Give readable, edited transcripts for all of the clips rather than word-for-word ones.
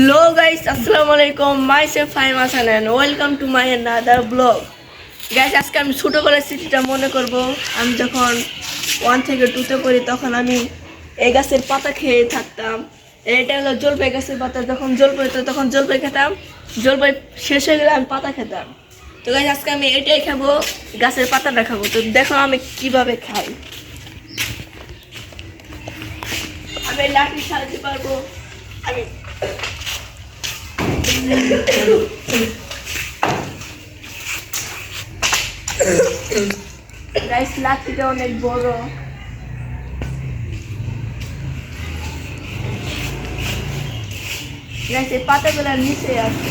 Hello guys, Assalamualaikum. Myself I'm Hasan and welcome to my another vlog. Guys, আজকে আমি ছোটবেলার স্মৃতিটা মনে করব। আমি যখন 1 থেকে 2 তে পড়ি তখন আমি এই গাছের পাতা খেয়ে থাকতাম। এটা হলো জলপাই গাছের পাতা। যখন জলপাই হতো তখন জলপাই খেতাম। জলপাই শেষ হয়ে গেলে আমি পাতা খেতাম। তো গাইস আজকে আমি এটাই খাবো, গাছের পাতাটা খাবো। তো দেখো আমি কিভাবে খাই। আমি লাঠি চালাতে পারবো। আমি গাইস লাঠিটা অনেক বড়। গাইস এই পাতাগুলো নিচে আছে,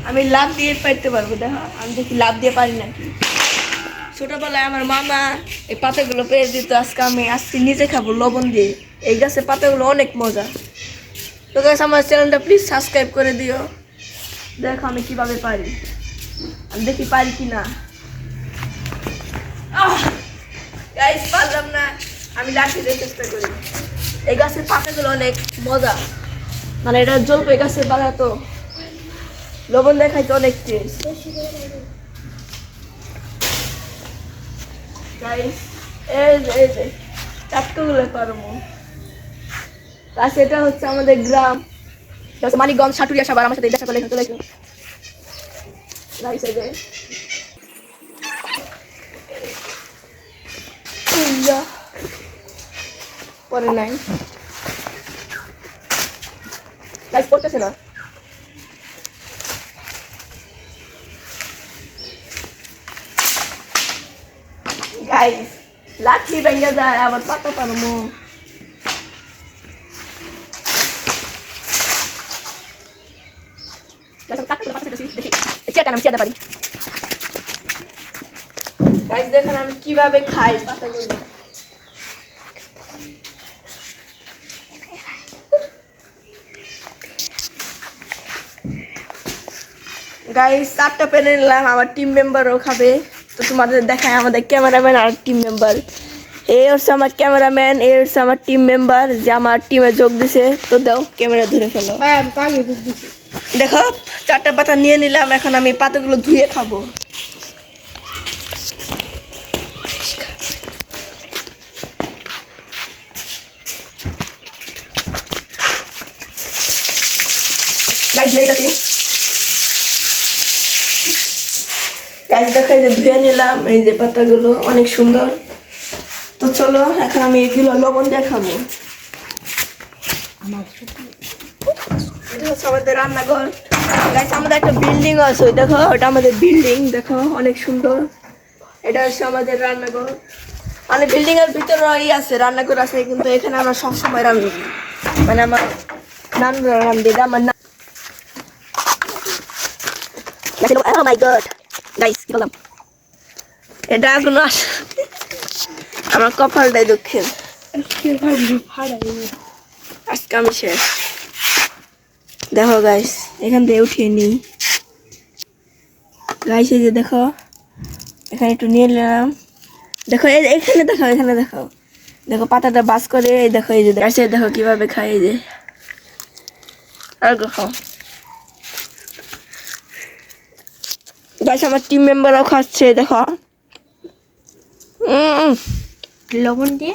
আমি লাভ দিয়ে পাইতে পারবো। দেখো আমি দেখি লাভ দিয়ে পারি নাকি। ছোটবেলায় আমার মামা এই পাতাগুলো পেয়ে দিত। আজকে নিজে খাবো লবণ দিয়ে। এই গাছের পাতাগুলো অনেক মজা। তো গাইস আমার চ্যানেলটা প্লিজ সাবস্ক্রাইব করে দিও। দেখো আমি কিভাবে পারি, আমি দেখি পারি কিনা। গাইস পারলাম না, আমি লাঠি দিয়ে চেষ্টা করি। এই গাছের পাতাগুলো অনেক মজা, মানে এটা জলপাই গাছের পাতা, তো লবণ দেখাইতে অনেক টেস্ট। গাইস এই যে টাটকাগুলো পারবো। গাছ এটা হচ্ছে আমাদের গ্রাম, মানিকগঞ্জ সাটুরিয়া। সবার আমার সাথে দেখা করলে চলে আসুন। গাইস এই যে পরে নাই, গাইস পড়তেছে না। গাইস লাঠি ভেঙে যায়, আবার পাতা পারবো। দেখেন আমি কিভাবে খাই পাতাগুলো। গাইস 4টা পেনে নিলাম, আমার টিম মেম্বারও খাবে। তো তোমাদের দেখায় আমাদের ক্যামেরাম্যান আর টিম মেম্বার। এই হচ্ছে আমার ক্যামেরাম্যান, এই হচ্ছে আমার টিম মেম্বার যে আমার টিমে যোগ দিছে। তো দাও ক্যামেরা ধরে ফেলো। দেখো 4টা পাতা নিয়ে নিলাম, এখন আমি পাতাগুলো ধুয়ে খাবো। দেখো এই যে ধুয়ে নিলাম, এই যে পাতাগুলো অনেক সুন্দর। তো চলো এখন আমি এগুলো লবণ দিয়ে খাবো। এটা হচ্ছে আমাদের রান্নাঘর। গাইস আমাদের একটা বিল্ডিং আছে, দেখো ওটা আমাদের বিল্ডিং। দেখো অনেক সুন্দর। এটা হচ্ছে আমাদের রান্নাঘর। মানে বিল্ডিং এর ভিতরে আছে, রান্নাঘর আছে, কিন্তু এখানে আমরা সবসময় রান্না, মানে আমার নানরা রান্ধে। আমার oh my god guys কি বললাম, এটা কোনো আমার কপালটাই দুঃখের। আজকে আমি শেষ। দেখো গাইস এখান থেকে উঠিয়ে নিই। গাইস এই যে দেখো এখানে একটু নিয়ে নিলাম। দেখো এখানে দেখো, এখানে দেখো, দেখো পাতাটা বাস করে। এই দেখো এই যে গাইস দেখো কিভাবে খাই। এই যে আর খাও। গাইস আমার টিম মেম্বারও খাচ্ছে। দেখো লবণ দিয়ে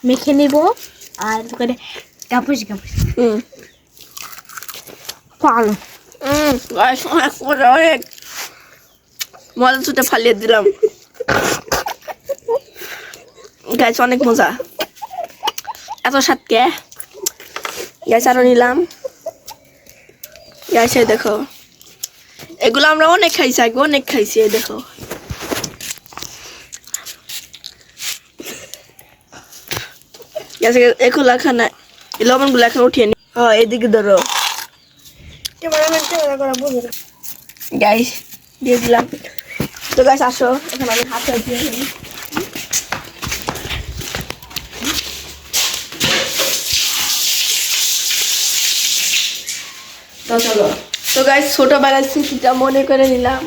মেখে নিব আর করে কাপুস কাপুস ভালো। গাইস অনেক মজা, ছুটে ফালিয়ে দিলাম। গাইস অনেক মজা, এত স্বাদ কে। গাইস আরো নিলাম। গাইস দেখো এগুলো আমরা অনেক খাইছি, আগে অনেক খাইছি। দেখো এগুলো খানা লবণ গুলো এখন উঠিয়ে নি। এদিকে ধরো গাইস দিয়ে দিলাম। তো গাইস আসো এখন আমি হাতে দিয়ে নিই। তো চলো, তো গাইস ছোটবেলার স্মৃতিটা মনে করে নিলাম।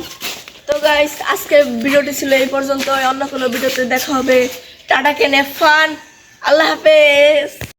তো গাইস আজকের ভিডিওটি ছিল এই পর্যন্ত। অন্য কোনো ভিডিওতে দেখা হবে। টাটা কেনে ফান, আল্লাহ হাফেজ।